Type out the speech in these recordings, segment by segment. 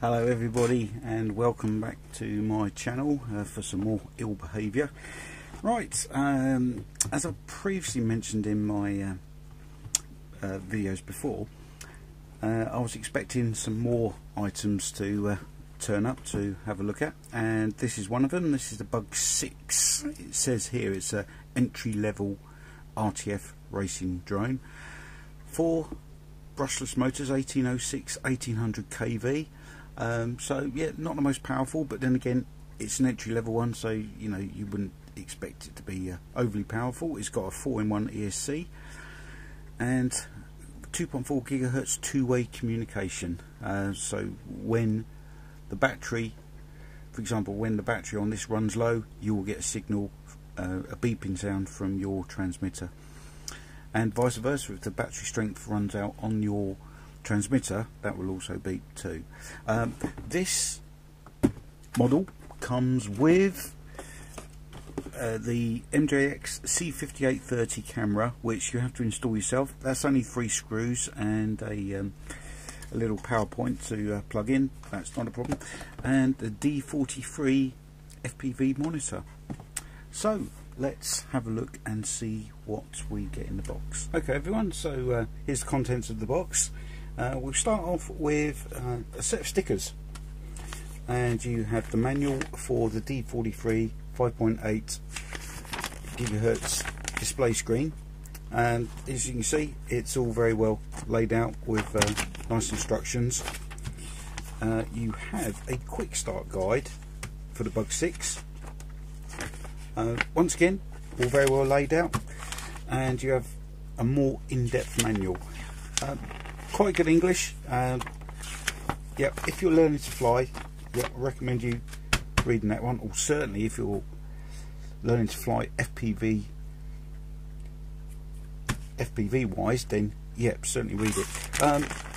Hello everybody, and welcome back to my channel for some more ill behaviour. Right, as I previously mentioned in my videos before, I was expecting some more items to turn up to have a look at, and this is one of them. This is the Bug 6. It says here it's a entry-level RTF racing drone for brushless motors, 1806 1800 kV. So yeah, not the most powerful, but then again it's an entry level one, so you know you wouldn't expect it to be overly powerful. It's got a 4-in-1 ESC and 2.4 gigahertz two-way communication, so when the battery, for example, when the battery on this runs low, you will get a signal, a beeping sound from your transmitter, and vice versa. If the battery strength runs out on your transmitter, that will also beep too. This model comes with the MJX C5830 camera, which you have to install yourself. That's only 3 screws and a little power point to plug in. That's not a problem. And the D43 FPV monitor. So let's have a look and see what we get in the box. Okay everyone, so here's the contents of the box. We'll start off with a set of stickers, and you have the manual for the D43 5.8 gigahertz display screen, and as you can see it's all very well laid out with nice instructions. You have a quick start guide for the Bug 6, once again all very well laid out, and you have a more in-depth manual. Quite good English. Yeah, if you're learning to fly, yeah, I recommend you reading that one. Or certainly if you're learning to fly FPV wise, then yeah, certainly read it.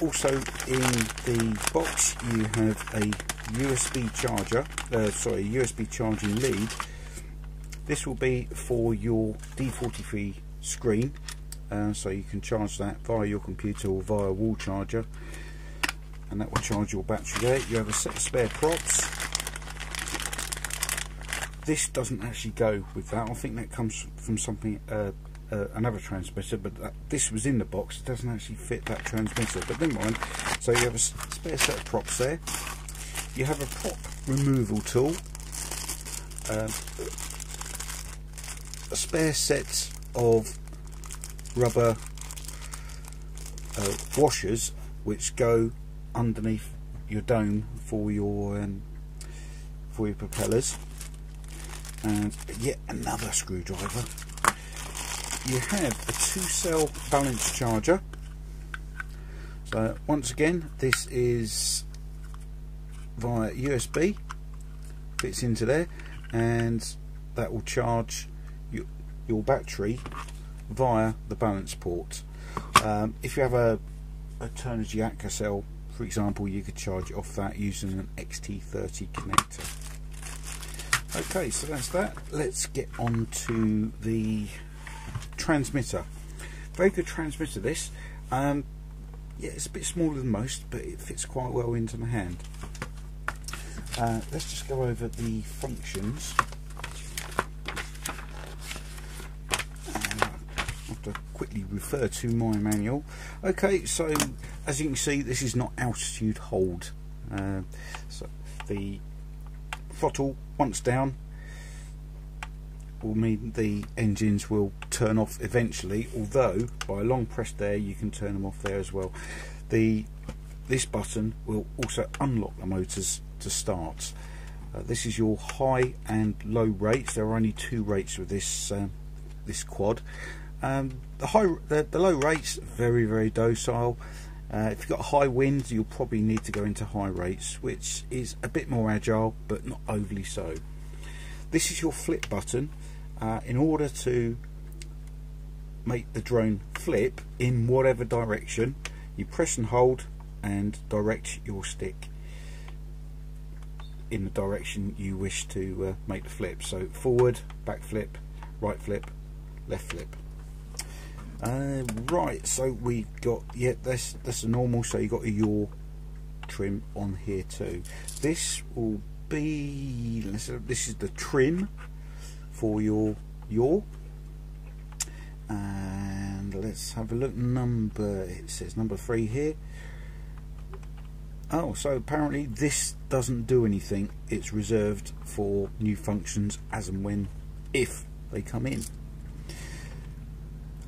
Also in the box you have a USB charger, sorry, USB charging lead. This will be for your D43 screen. So you can charge that via your computer or via a wall charger, and that will charge your battery there. You have a set of spare props. This doesn't actually go with that. I think that comes from something, another transmitter, but this was in the box. It doesn't actually fit that transmitter, but never mind. So you have a spare set of props there. You have a prop removal tool, a spare set of rubber washers which go underneath your dome for your propellers, and yet another screwdriver. You have a 2-cell balance charger. So once again, this is via USB, fits into there, and that will charge your battery via the balance port. If you have a Turnigy Acca cell, for example, you could charge it off that using an XT30 connector. Okay, so that's that. Let's get on to the transmitter. Very good transmitter this. Yeah, it's a bit smaller than most, but it fits quite well into my hand. Let's just go over the functions. To quickly refer to my manual. Okay, so as you can see, this is not altitude hold. So the throttle once down will mean the engines will turn off eventually, although by a long press there you can turn them off there as well. This button will also unlock the motors to start. This is your high and low rates. There are only 2 rates with this this quad. The low rates, very docile. If you've got high winds, you'll probably need to go into high rates, which is a bit more agile but not overly so. This is your flip button. In order to make the drone flip in whatever direction, you press and hold and direct your stick in the direction you wish to make the flip. So forward, back flip, right flip, left flip. Right, so we've got, yeah, that's a normal, so you've got your trim on here too. This will be, this is the trim for your yaw, and let's have a look. It says number 3 here. Oh, so apparently this doesn't do anything. It's reserved for new functions as and when, if they come in.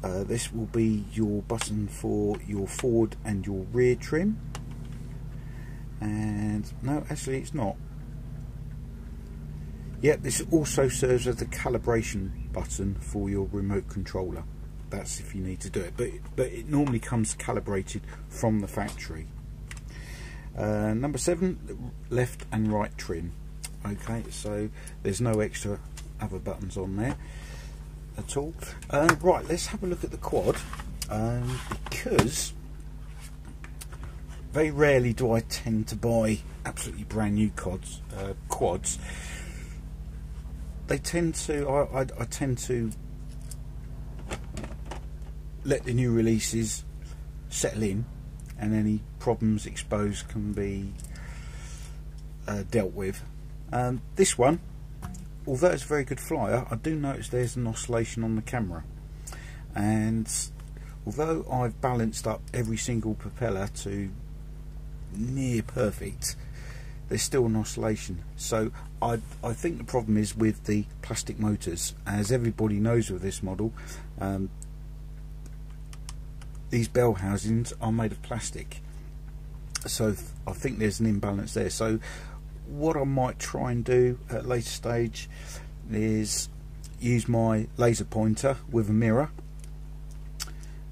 This will be your button for your forward and your rear trim. And no, actually it's not. Yep, this also serves as the calibration button for your remote controller. That's if you need to do it, but it normally comes calibrated from the factory. Number 7, left and right trim. Okay, so there's no extra other buttons on there at all. Right, let's have a look at the quad, because very rarely do I tend to buy absolutely brand new quads. They tend to, I tend to let the new releases settle in, and any problems exposed can be dealt with. This one, although it's a very good flyer, I do notice there's an oscillation on the camera, and although I've balanced up every single propeller to near perfect, there's still an oscillation. So I think the problem is with the plastic motors. As everybody knows with this model, these bell housings are made of plastic, so I think there's an imbalance there. So what I might try and do at a later stage is use my laser pointer with a mirror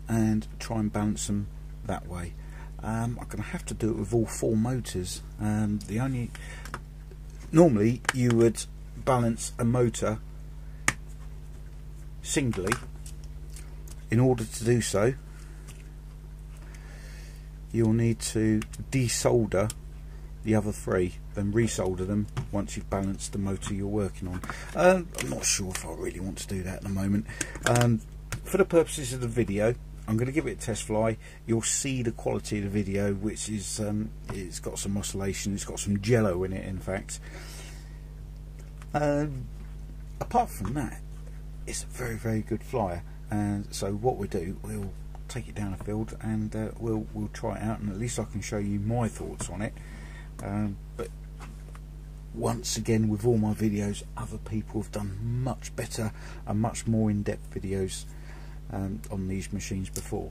and try and balance them that way. I'm going to have to do it with all 4 motors. Normally you would balance a motor singly. In order to do so, you'll need to desolder the other 3, then resolder them once you've balanced the motor you're working on. I'm not sure if I really want to do that at the moment. For the purposes of the video, I'm going to give it a test fly. You'll see the quality of the video, which is it's got some oscillation, it's got some jello in it, in fact. Apart from that, it's a very, very good flyer. And so what we'll do, we'll take it down a field and we'll try it out, and at least I can show you my thoughts on it. But once again, with all my videos, other people have done much better and much more in-depth videos on these machines before.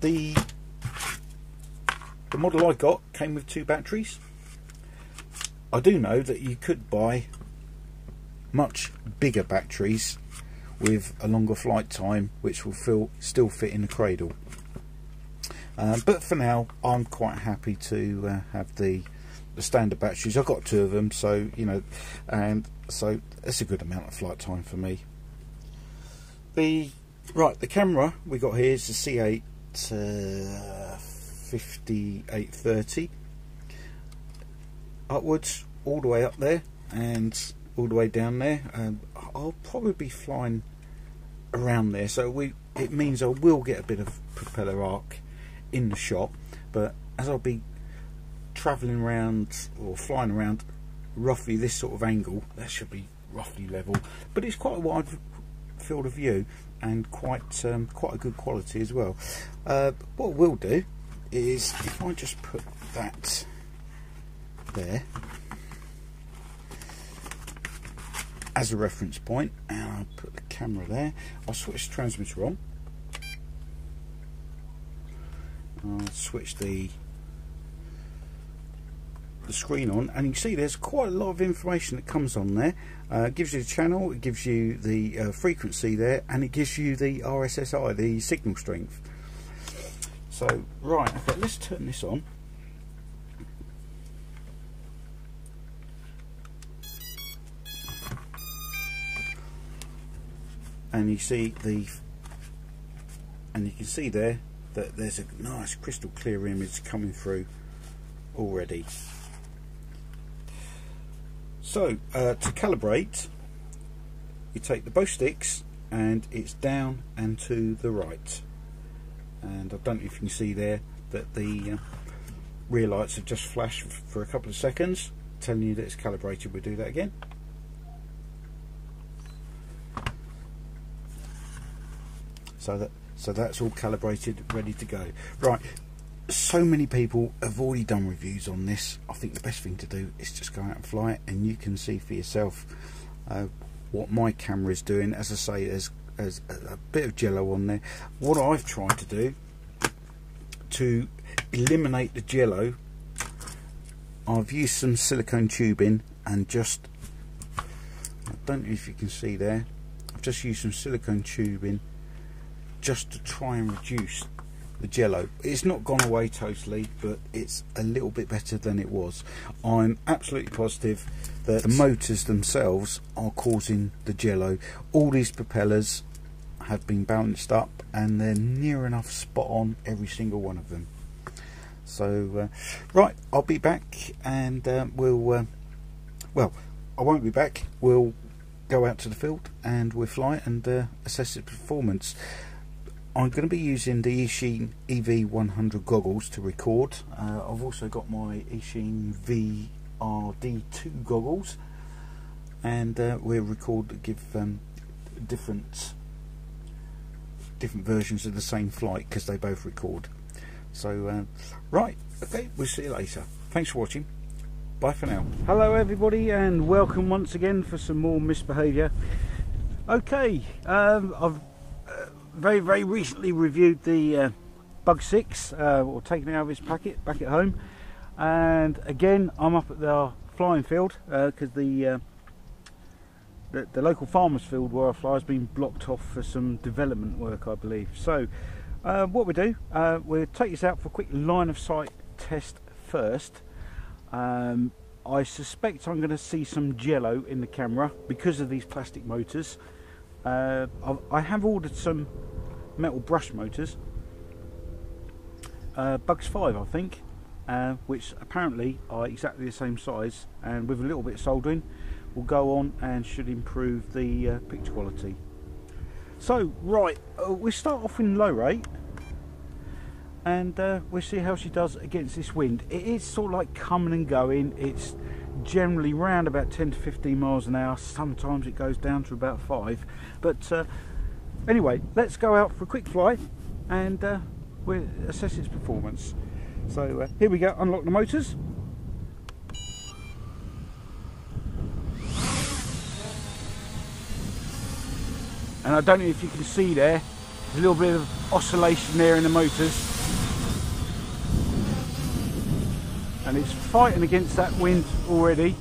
The model I got came with 2 batteries. I do know that you could buy much bigger batteries with a longer flight time, which will still fit in the cradle. But for now, I'm quite happy to have the standard batteries. I've got 2 of them, so you know, and so it's a good amount of flight time for me. The camera we got here is the C8 5830 upwards, all the way up there and all the way down there. I'll probably be flying around there, so it means I will get a bit of propeller arc in the shot, but as I'll be travelling around or flying around roughly this sort of angle, that should be roughly level, but it's quite a wide field of view and quite a good quality as well. What we'll do is, if I just put that there as a reference point, and I'll put the camera there, I'll switch the transmitter on, I'll switch the screen on, and you can see there's quite a lot of information that comes on there. It gives you the channel, it gives you the frequency there, and it gives you the RSSI, the signal strength. So right, okay, let's turn this on. And you see and you can see there that there's a nice crystal clear image coming through already. So to calibrate, you take the both sticks and it's down and to the right, and I don't know if you can see there that the rear lights have just flashed for a couple of seconds, telling you that it's calibrated. We'll do that again. So that's all calibrated, ready to go. Right, so many people have already done reviews on this. I think the best thing to do is just go out and fly it, and you can see for yourself what my camera is doing. As I say, there's a bit of jello on there. What I've tried to do to eliminate the jello, I've used some silicone tubing and just, I don't know if you can see there, I've just used some silicone tubing just to try and reduce the jello. It's not gone away totally, but it's a little bit better than it was. I'm absolutely positive that the motors themselves are causing the jello. All these propellers have been balanced up and they're near enough spot on, every single one of them. So right, I'll be back, and well, I won't be back. We'll go out to the field and we'll fly it and assess its performance. I'm going to be using the Eachine EV100 goggles to record. I've also got my Eachine VRD2 goggles, and we'll record, give different versions of the same flight because they both record. So right, okay, we'll see you later. Thanks for watching. Bye for now. Hello everybody, and welcome once again for some more misbehaviour. Okay, I've very recently reviewed the Bug 6, or taken it out of its packet back at home, and again I'm up at the flying field because the local farmers field where I fly has been blocked off for some development work, I believe. So what we do, we'll take this out for a quick line of sight test first. I suspect I'm going to see some jello in the camera because of these plastic motors. I have ordered some metal brush motors, Bugs 5 I think, which apparently are exactly the same size, and with a little bit of soldering will go on and should improve the picture quality. So right, we start off in low rate, and we'll see how she does against this wind. It is sort of like coming and going. It's generally round about 10 to 15 miles an hour. Sometimes it goes down to about 5, but anyway, let's go out for a quick fly and we'll assess its performance. So here we go, unlock the motors. And I don't know if you can see there, there's a little bit of oscillation there in the motors. And it's fighting against that wind already.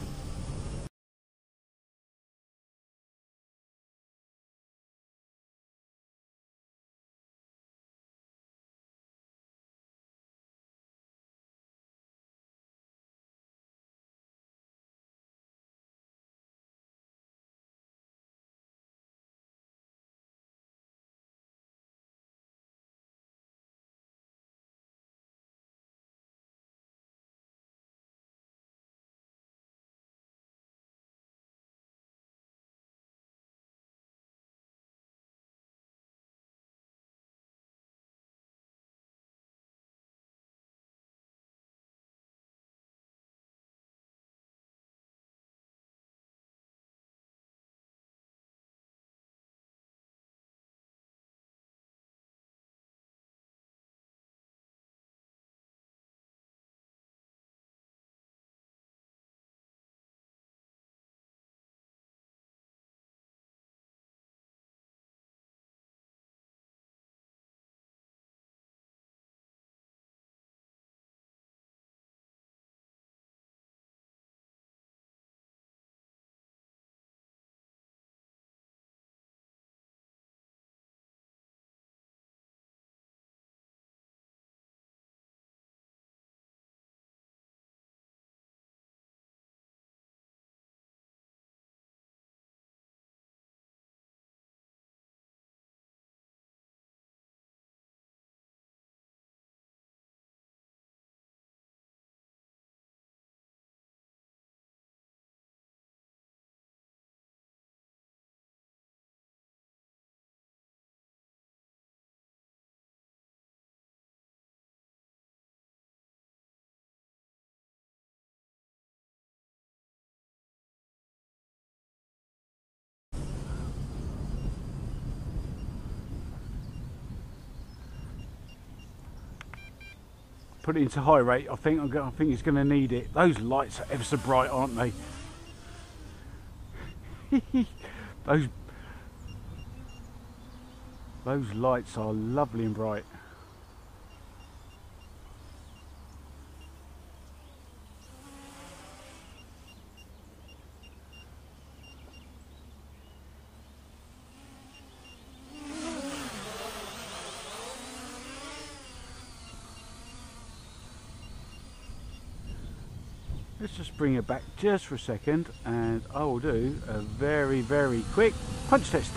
put it into high rate. I think it's going to need it. Those lights are ever so bright, aren't they? those lights are lovely and bright. Let's just bring it back just for a second, and I will do a very, very quick punch test.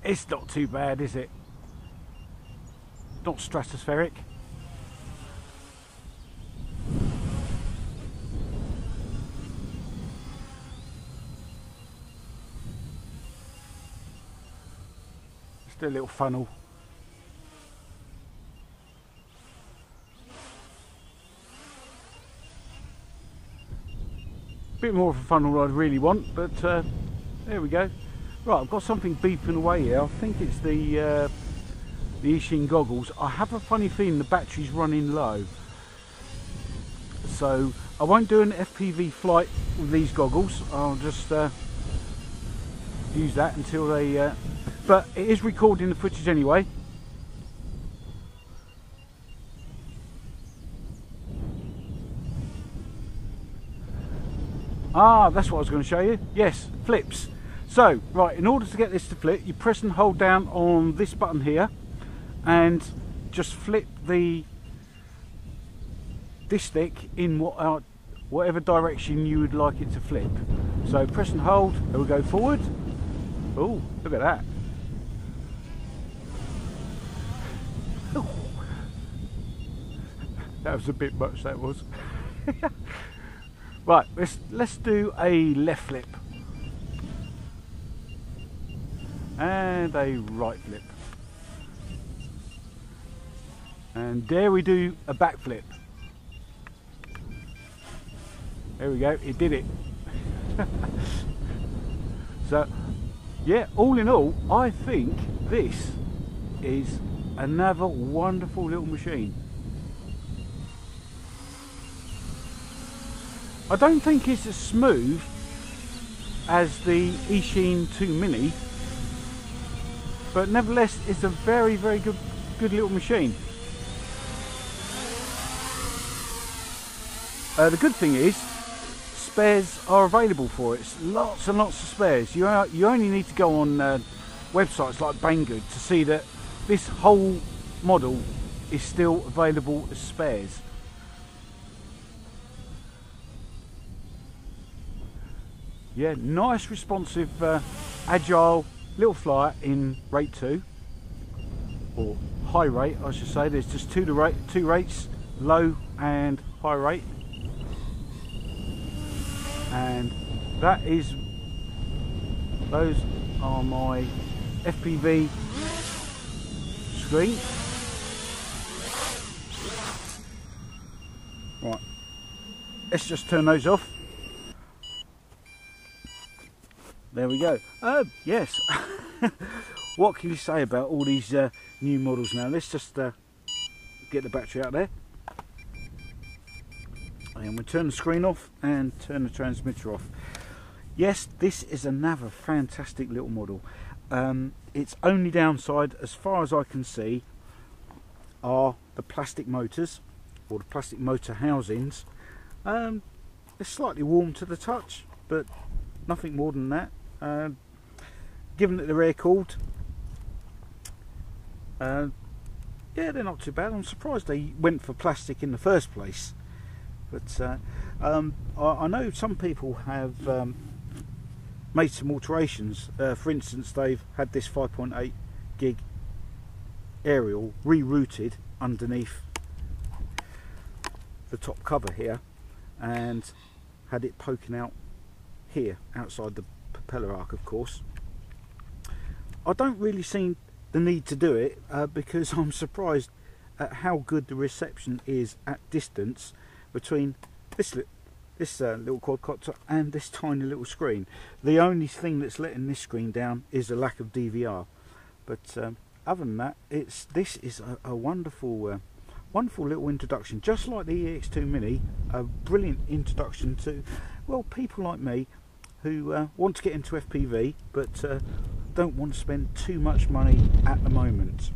It's not too bad, is it? Not stratospheric. Just a little funnel. Bit more of a funnel than I'd really want, but there we go. Right, I've got something beeping away here. I think it's the Ishin goggles. I have a funny feeling the battery's running low, so I won't do an FPV flight with these goggles. I'll just use that until they. But it is recording the footage anyway. Ah, that's what I was going to show you. Yes, flips. So, right, in order to get this to flip, you press and hold down on this button here and just flip this stick in whatever direction you would like it to flip. So press and hold, it will go forward. Oh, look at that. That was a bit much, that was. Right, let's do a left flip and a right flip, and there we do a back flip. There we go, it did it. So yeah, all in all, I think this is another wonderful little machine. I don't think it's as smooth as the Ishin 2 Mini, but nevertheless it's a very, very good little machine. The good thing is spares are available for it. It's lots and lots of spares. You only need to go on websites like Banggood to see that this whole model is still available as spares. Yeah, nice, responsive, agile little flyer in rate 2, or high rate I should say. There's just two rates, low and high rate, and those are my FPV screen. Right, let's just turn those off. There we go. Yes. What can you say about all these new models now? Let's just get the battery out there. And we'll turn the screen off and turn the transmitter off. Yes, this is another fantastic little model. Its only downside, as far as I can see, are the plastic motors, or the plastic motor housings. They're slightly warm to the touch, but nothing more than that. Given that they're air cooled, yeah, they're not too bad. I'm surprised they went for plastic in the first place, but I know some people have made some alterations. For instance, they've had this 5.8 gig aerial rerouted underneath the top cover here and had it poking out here outside the propeller arc, of course. I don't really see the need to do it because I'm surprised at how good the reception is at distance between this little quadcopter and this tiny little screen. The only thing that's letting this screen down is a lack of DVR, but other than that, this is a wonderful wonderful little introduction, just like the EX2 Mini. A brilliant introduction to, well, people like me who want to get into FPV but don't want to spend too much money at the moment.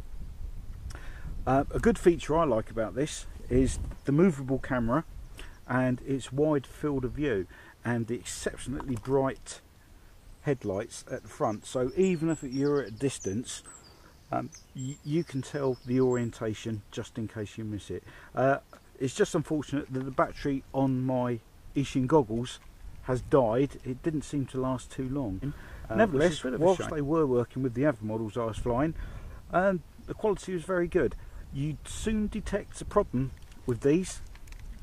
A good feature I like about this is the movable camera and its wide field of view and the exceptionally bright headlights at the front, so even if you're at a distance, you can tell the orientation just in case you miss it. It's just unfortunate that the battery on my Ishin goggles has died. It didn't seem to last too long. Nevertheless, whilst they were working with the other models I was flying, the quality was very good. You'd soon detect a problem with these.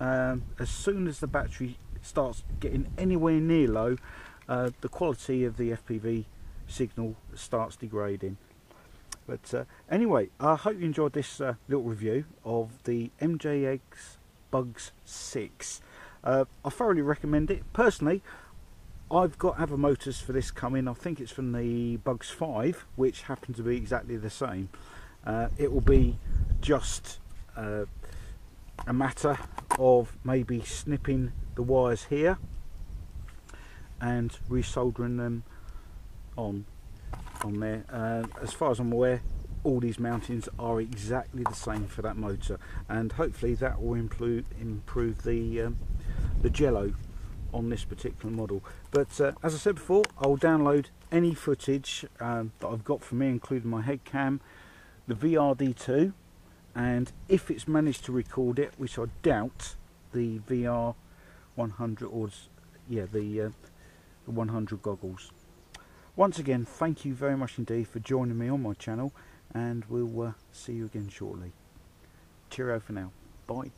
As soon as the battery starts getting anywhere near low, the quality of the FPV signal starts degrading. But anyway, I hope you enjoyed this little review of the MJX Bugs 6. I thoroughly recommend it. Personally, I've got other motors for this coming. I think it's from the Bugs 5, which happen to be exactly the same. It will be just a matter of maybe snipping the wires here and resoldering them on there. As far as I'm aware, all these mountings are exactly the same for that motor, and hopefully that will improve the jello on this particular model. But as I said before, I'll download any footage that I've got from me, including my head cam, the VRD2, and if it's managed to record it, which I doubt, the VR 100, or yeah, the 100 goggles. Once again, thank you very much indeed for joining me on my channel, and we'll see you again shortly. Cheerio for now. Bye.